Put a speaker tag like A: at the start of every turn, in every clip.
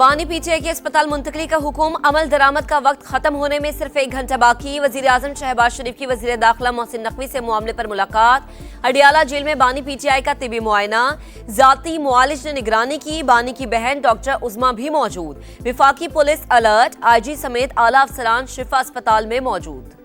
A: बानी पीटीआई के अस्पताल मुंतकली का हुक्म, अमल दरामद का वक्त खत्म होने में सिर्फ 1 घंटा बाकी। वजीर आजम शहबाज शरीफ की वजीर दाखिला मोहसिन नकवी से मामले पर मुलाकात। अडियाला जेल में बानी पीटीआई का तिबी मुआयना, जाती मुआलिज ने निगरानी की। बानी की बहन डॉक्टर उज़मा भी मौजूद। विफाकी पुलिस अलर्ट, आईजी समेत आला अफसरान शिफा अस्पताल में मौजूद।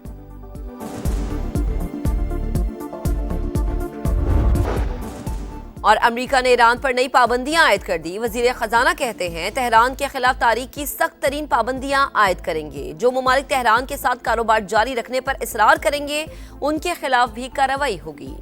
A: और अमेरिका ने ईरान पर नई पाबंदियां आयद कर दी। वजीर खजाना कहते हैं तेहरान के खिलाफ तारीख की सख्त तरीन पाबंदियां आयद करेंगे। जो ममालिक तेहरान के साथ कारोबार जारी रखने पर इसरार करेंगे उनके खिलाफ भी कार्रवाई होगी।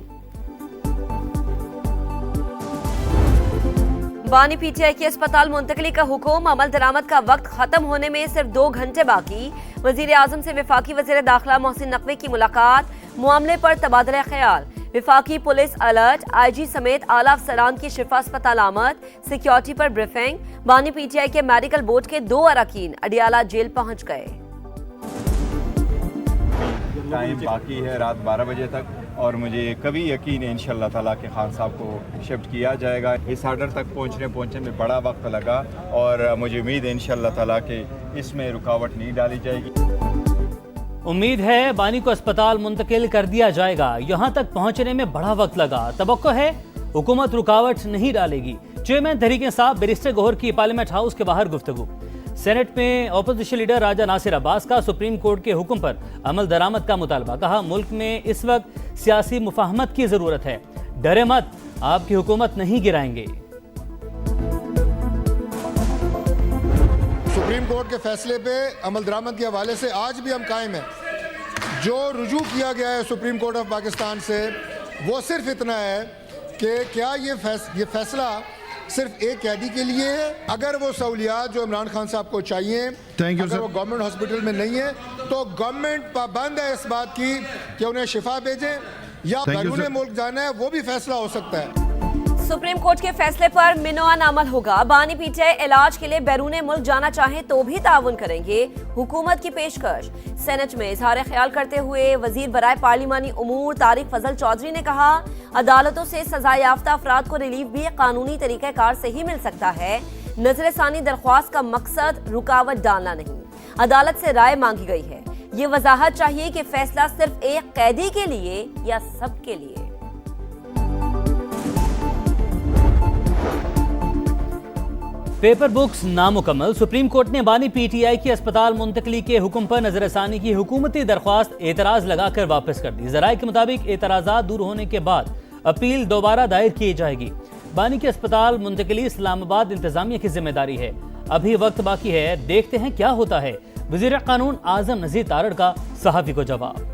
A: बानी पीटीआई के अस्पताल मुंतकली का हुक्म, अमल दरामद का वक्त खत्म होने में सिर्फ 2 घंटे बाकी। वजीर आजम से विफाकी वजीर दाखिला मोहसिन नकवी की मुलाकात, मामले पर तबादला ख्याल। विफाकी पुलिस अलर्ट, आईजी समेत आला अफसरान की शिफा अस्पताल आमद। सिक्योरिटी पर ब्रीफिंग। बानी पीटीआई के मेडिकल बोर्ड के 2 अरकान अडियाला जेल पहुंच गए।
B: टाइम बाकी है रात 12 बजे तक, और मुझे कभी यकीन है इंशाअल्लाह ताला के खान साहब को शिफ्ट किया जाएगा। इस आर्डर तक पहुंचने में बड़ा वक्त लगा, और मुझे उम्मीद है इंशाअल्लाह ताला के इसमें रुकावट नहीं डाली जाएगी।
C: उम्मीद है बानी को अस्पताल मुंतकिल कर दिया जाएगा। यहाँ तक पहुँचने में बड़ा वक्त लगा, तवक्को है हुकूमत रुकावट नहीं डालेगी। चेयरमैन तहरीक इंसाफ बैरिस्टर गौहर की पार्लियामेंट हाउस के बाहर गुफ्तगू। सेनेट में अपोजिशन लीडर राजा नासिर अब्बास का सुप्रीम कोर्ट के हुक्म पर अमल दरामद का मुतालबा। कहा मुल्क में इस वक्त सियासी मुफाहमत की जरूरत है, डरे मत, आपकी हुकूमत नहीं गिराएंगे।
D: सुप्रीम कोर्ट के फैसले पे अमल दरामद के हवाले से आज भी हम कायम हैं। जो रुजू किया गया है सुप्रीम कोर्ट ऑफ पाकिस्तान से, वो सिर्फ इतना है कि क्या ये फैसला सिर्फ एक कैदी के लिए है। अगर वो सहूलियात जो इमरान खान साहब को चाहिए, अगर वो गवर्नमेंट हॉस्पिटल में नहीं है, तो गवर्नमेंट पाबंद है इस बात की कि उन्हें शिफा भेजें, या बैरून मुल्क जाना है वो भी फैसला हो सकता है।
A: सुप्रीम कोर्ट के फैसले पर मिनवान अमल होगा। बानी पीटीआई इलाज के लिए बैरून मुल्क जाना चाहे तो भी ताउन करेंगे, हुकूमत की पेशकश। सेनेट में इजहार ख्याल करते हुए वजीर बराए पार्लिमानी उमूर तारिक फजल चौधरी ने कहा अदालतों से सजा याफ्ता अफराद को रिलीफ भी कानूनी तरीक़ाकार से ही मिल सकता है। नजरसानी दरख्वास्त का मकसद रुकावट डालना नहीं। अदालत से राय मांगी गई है। ये वजाहत चाहिए कि फैसला सिर्फ एक कैदी के लिए या सबके लिए।
C: पेपर बुक्स नामुकम्मल। सुप्रीम कोर्ट ने बानी पीटीआई की अस्पताल मुंतकली के हुक्म पर नजरसानी की हुकूमती दरख्वास्त एतराज लगाकर वापस कर दी। ज़राए के मुताबिक एतराज़ात दूर होने के बाद अपील दोबारा दायर की जाएगी। बानी की अस्पताल मुंतकली इस्लामाबाद इंतजामिया की जिम्मेदारी है। अभी वक्त बाकी है, देखते हैं क्या होता है। वज़ीर कानून आजम नज़ीर तारड़ का सहाफ़ी को जवाब।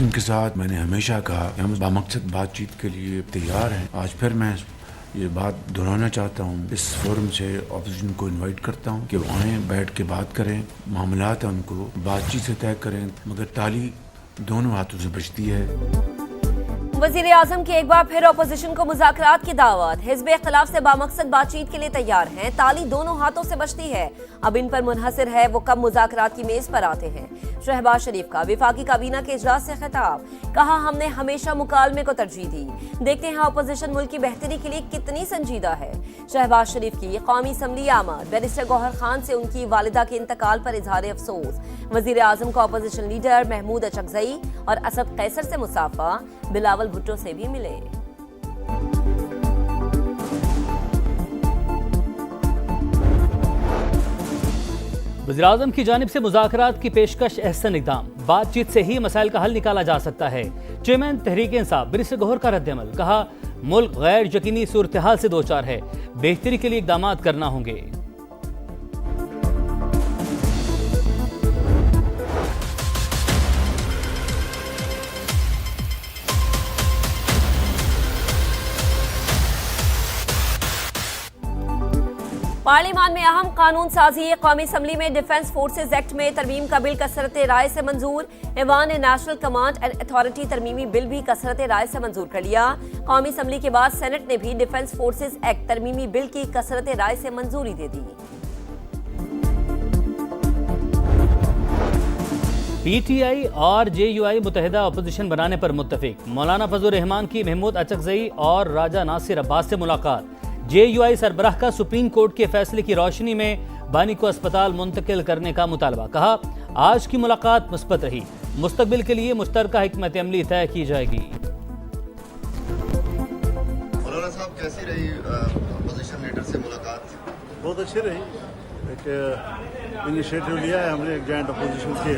E: के साथ मैंने हमेशा कहा कि हम बामकसद बातचीत के लिए तैयार हैं। आज फिर मैं ये बात दोहराना चाहता हूँ। इस फोरम से ऑपोजिशन को इनवाइट करता हूँ कि वो आएँ, बैठ के बात करें, मामलात हैं उनको बातचीत से तय करें, मगर ताली दोनों हाथों से बचती है।
A: वजीर आजम की एक बार फिर अपोजिशन को मुज़ाकरात की दावत। हिज़्ब इख्तिलाफ से बामकसद बातचीत के लिए तैयार हैं, ताली दोनों हाथों से बचती है। अब इन पर मुनहसर है वो कब मुज़ाकरात की मेज पर आते हैं। शहबाज शरीफ का विफाकी काबीना के इजलास से खिताब। कहा हमने हमेशा मुकालमे को तरजीह दी, देखते हैं अपोजिशन मुल्क की बेहतरी के लिए कितनी संजीदा है। शहबाज शरीफ की कौमी असम्बली आमद। बैरिस्टर गौहर खान से उनकी वालिदा के इंतकाल पर इजहार अफसोस। वजीर आजम को अपोजिशन लीडर महमूद अचकजई और असद कैसर से मुसाफा। बिलावल भुट्टो से भी मिले।
C: वज़ीर आज़म की जानिब से मुज़ाकरात की पेशकश अहसन इक़दाम। बातचीत से ही मसाइल का हल निकाला जा सकता है। चेयरमैन तहरीक इंसाफ बैरिस्टर गौहर का रद्द-ए-अमल। कहा मुल्क गैर यकीनी सूरत हाल से दो चार है, बेहतरी के लिए इक़दाम करना होंगे।
A: पार्लियामान में अहम कानून साजी। कौमी असम्बली में डिफेंस फोर्सेज एक्ट में तरमीम का बिल कसरत राय से मंजूर। ऐवान नेशनल कमांड एंड अथॉरिटी तरमीमी बिल भी कसरत राय से मंजूर कर लिया। कौमी असम्बली के बाद सेनेट ने भी डिफेंस फोर्सेज एक्ट तरमीमी बिल की कसरत राय से मंजूरी दे दी।
C: پی ٹی آئی اور جے یو آئی متحدہ اپوزیشن بنانے پر متفق. مولانا فضل الرحمان کی محمود اچکزئی اور راجہ ناصر عباس سے ملاقات. جے یو آئی سربراہ کا سپریم کورٹ کے فیصلے کی روشنی میں بانی کو اسپتال منتقل کرنے کا مطالبہ. کہا آج کی ملاقات مثبت رہی, مستقبل کے لیے مشترکہ حکمت عملی طے کی جائے گی.
F: مولانا صاحب کیسی رہی اپوزیشن لیڈر سے ملاقات؟
G: بہت اچھی رہی. ایک انیشیٹو لیا ہے ہم نے ایک جوائنٹ اپوزیشن کے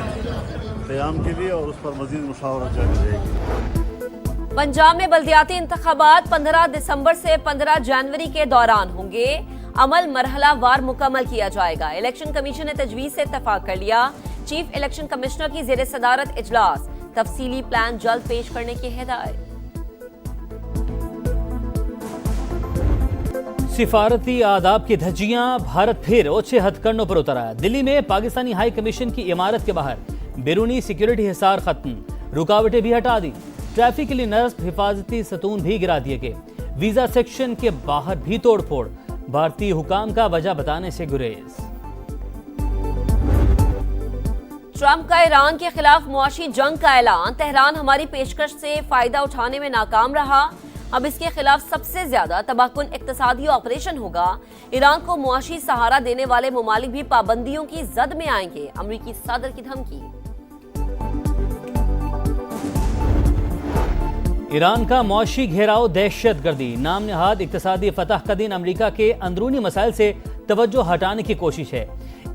G: قیام کے لیے, اور اس پر مزید مشاورت جاری رہے گی.
A: پنجاب میں بلدیاتی انتخابات 15 دسمبر سے 15 جنوری کے دوران ہوں گے. عمل مرحلہ وار مکمل کیا جائے گا. الیکشن کمیشن نے تجویز سے اتفاق کر لیا. چیف الیکشن کمشنر کی زیر صدارت اجلاس, تفصیلی پلان جلد پیش کرنے کی ہدایت.
C: سفارتی آداب کی دھجیاں, بھارت پھر اوچھے ہتھ کنڈوں پر اترا. دلی میں پاکستانی ہائی کمیشن کی عمارت کے باہر بیرونی سیکیورٹی حصار ختم, رکاوٹیں بھی ہٹا دی. ٹریفک کے لیے نصب حفاظتی ستون بھی گرا دیے گئے. ویزا سیکشن کے باہر بھی توڑ پھوڑ, بھارتی حکام کا وجہ بتانے سے گریز.
A: ٹرمپ کا ایران کے خلاف معاشی جنگ کا اعلان. تہران ہماری پیشکش سے فائدہ اٹھانے میں ناکام رہا, اب اس کے خلاف سب سے زیادہ تباہ کن اقتصادی آپریشن ہوگا. ایران کو معاشی سہارا دینے والے ممالک بھی پابندیوں کی زد میں آئیں گے, امریکی صدر کی دھمکی.
C: ایران کا معاشی گھیراؤ دہشت گردی. نام نہاد اقتصادی فتح کا دن امریکہ کے اندرونی مسائل سے توجہ ہٹانے کی کوشش ہے.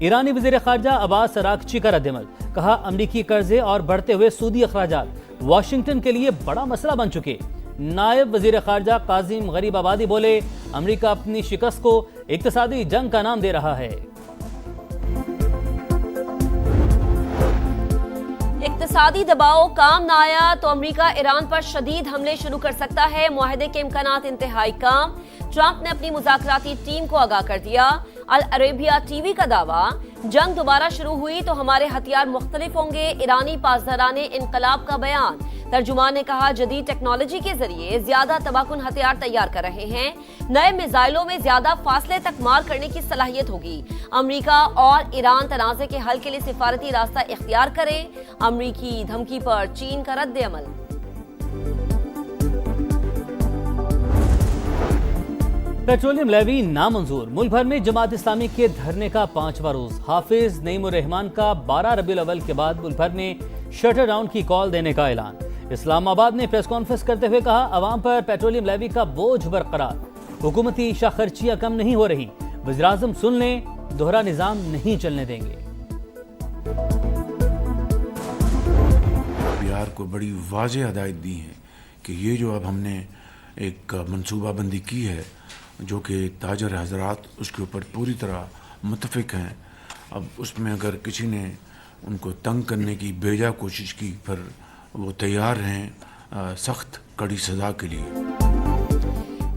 C: ایرانی وزیر خارجہ عباس اراغچی کا رد عمل. کہا امریکی قرضے اور بڑھتے ہوئے سودی اخراجات واشنگٹن کے لیے بڑا مسئلہ بن چکے. نائب وزیر خارجہ قاسم غریب آبادی بولے امریکہ اپنی شکست کو اقتصادی جنگ کا نام دے رہا ہے.
A: اقتصادی دباؤ کام نہ آیا تو امریکہ ایران پر شدید حملے شروع کر سکتا ہے. معاہدے کے امکانات انتہائی کم. ٹرمپ نے اپنی مذاکراتی ٹیم کو آگاہ کر دیا. العربیہ ٹی وی کا دعویٰ, جنگ دوبارہ شروع ہوئی تو ہمارے ہتھیار مختلف ہوں گے. ایرانی پاسداران انقلاب کا بیان. ترجمان نے کہا جدید ٹیکنالوجی کے ذریعے زیادہ تباہ کن ہتھیار تیار کر رہے ہیں. نئے میزائلوں میں زیادہ فاصلے تک مار کرنے کی صلاحیت ہوگی. امریکہ اور ایران تنازع کے حل کے لیے سفارتی راستہ اختیار کریں. امریکی دھمکی پر چین کا رد عمل.
C: پیٹرولیم لیوی نامنظور. ملک بھر میں جماعت اسلامی کے دھرنے کا 5واں روز. حافظ نعیم الرحمان کا 12 ربیع الاول کے بعد ملک بھر میں شٹر ڈاؤن کی کال دینے کا اعلان. اسلام آباد نے پریس کانفرنس کرتے ہوئے کہا عوام پر پیٹرولیم لیوی کا بوجھ برقرار. حکومتی شاہ خرچیاں کم نہیں ہو رہی. وزیراعظم سن لیں, دوہرا نظام نہیں چلنے دیں گے.
E: بہار کو بڑی واضح ہدایت دی ہے کہ یہ جو اب ہم نے ایک منصوبہ بندی کی ہے, جو کہ تاجر حضرات اس کے اوپر پوری طرح متفق ہیں, اب اس میں اگر کسی نے ان کو تنگ کرنے کی بیجا کوشش کی پھر وہ تیار ہیں سخت کڑی سزا کے لیے.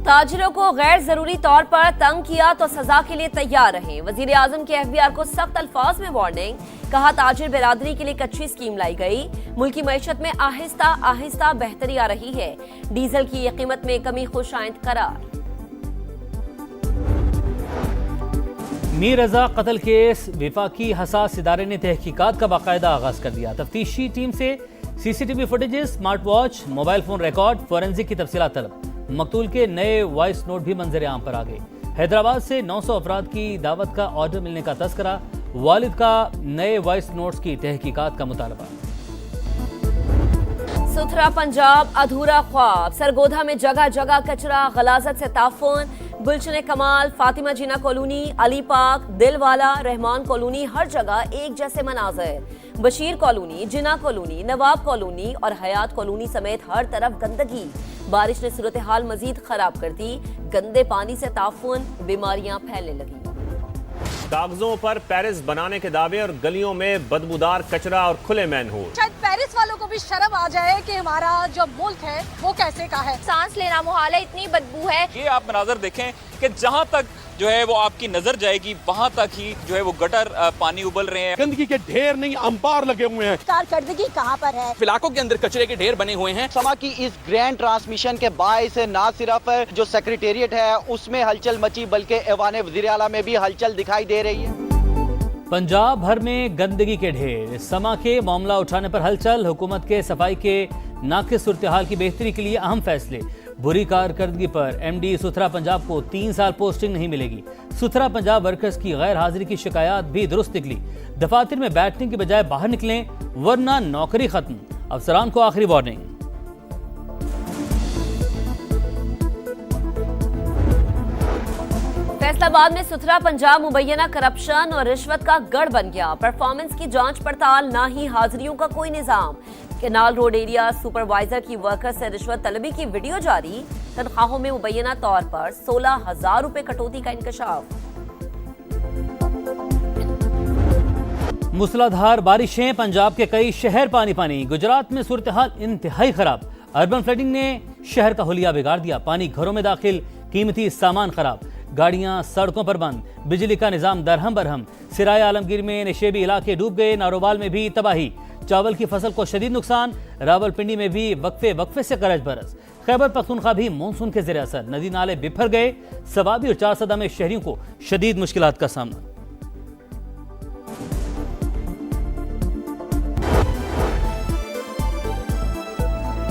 A: تاجروں کو غیر ضروری طور پر تنگ کیا تو سزا کے لیے تیار رہیں. وزیر اعظم کے FBR کو سخت الفاظ میں وارننگ. کہا تاجر برادری کے لیے ایک اچھی اسکیم لائی گئی. ملکی معیشت میں آہستہ آہستہ بہتری آ رہی ہے. ڈیزل کی قیمت میں کمی خوش آئند قرار.
C: میر رضا قتل کیس. وفاقی حساس ادارے نے تحقیقات کا باقاعدہ آغاز کر دیا. تفتیشی ٹیم سے CCTV footages, smart watch, mobile phone record, forensic کی تفصیلات طلب. مقتول کے نئے وائس نوٹ بھی منظر عام پر آ گئے. حیدرآباد سے 900 افراد کی دعوت کا آرڈر ملنے کا تذکرہ. والد کا نئے وائس نوٹس کی تحقیقات کا مطالبہ.
A: ستھرا پنجاب ادھورا خواب. سرگودھا میں جگہ جگہ کچرا, غلاظت سے تعفن. گلشن کمال, فاطمہ جینا کالونی, علی پاک, دل والا, رحمان کالونی, ہر جگہ ایک جیسے مناظر. بشیر کالونی, جنا کالونی, نواب کالونی اور حیات کالونی سمیت ہر طرف گندگی. بارش نے صورتحال مزید خراب کر دی. گندے پانی سے تعفن, بیماریاں پھیلنے لگیں.
H: کاغذوں پر پیرس بنانے کے دعوے اور گلیوں میں بدبودار کچرا اور کھلے مین ہول.
I: شاید پیرس والوں کو بھی شرم آ جائے کہ ہمارا جو ملک ہے وہ کیسے کا ہے. سانس لینا محال ہے, اتنی بدبو ہے.
J: یہ آپ مناظر دیکھیں کہ جہاں تک جو ہے وہ آپ کی نظر جائے گی وہاں تک ہی جو ہے وہ گٹر پانی ابل رہے ہیں.
K: گندگی کے ڈھیر نہیں, انبار لگے ہوئے ہیں.
I: کارکردگی کہاں پر ہے؟
J: علاقوں کے اندر کچرے کے ڈھیر بنے ہوئے ہیں.
L: سما کی اس گرینڈ ٹرانسمیشن کے باعث نہ صرف جو سیکریٹریٹ ہے اس میں ہلچل مچی, بلکہ ایوان وزیر اعلیٰ میں بھی ہلچل دکھائی دے رہی ہے.
C: पंजाब भर में गंदगी के ढेर, समा के मामला उठाने पर हलचल, हुकूमत के सफाई के नाकिस सूरत-ए-हाल की बेहतरी के लिए अहम फैसले। बुरी कारकर्दगी पर एमडी सुथरा पंजाब को 3 साल पोस्टिंग नहीं मिलेगी। सुथरा पंजाब वर्कर्स की गैर हाजिरी की शिकायत भी दुरुस्त निकली। दफातर में बैठने की बजाय बाहर निकलें वरना नौकरी खत्म, अफसरान को आखिरी वार्निंग।
A: फैसलाबाद में सुथरा पंजाब मुबैना करप्शन और रिश्वत का गढ़ बन गया। परफॉर्मेंस की जांच पड़ताल, ना ही हाजिरियों का कोई निजाम। केनाल रोड एरिया सुपरवाइजर की वर्कर से रिश्वत तलबी की वीडियो जारी। तनख्वाहों में मुबैना तौर पर 16,000 रुपए कटौती का इंकशाफ।
C: मूसलाधार बारिशें, पंजाब के कई शहर पानी पानी। गुजरात में सूरत हाल इंतहाई खराब। अर्बन फ्लडिंग ने शहर का हुलिया बिगाड़ दिया। पानी घरों में दाखिल, कीमती सामान खराब, गाड़ियां सड़कों पर बंद, बिजली का निजाम दरहम बरहम। सिराय आलमगीर में नशेबी इलाके डूब गए। नारोवाल में भी तबाही, चावल की फसल को शदीद नुकसान। रावलपिंडी में भी वक्फे वक्फे से करज बरस। खैबर पख्तूनख्वा भी मानसून के ज़रिए असर, नदी नाले बिफर गए। सवाबी और चारसदा में शहरियों को शदीद मुश्किलात का सामना।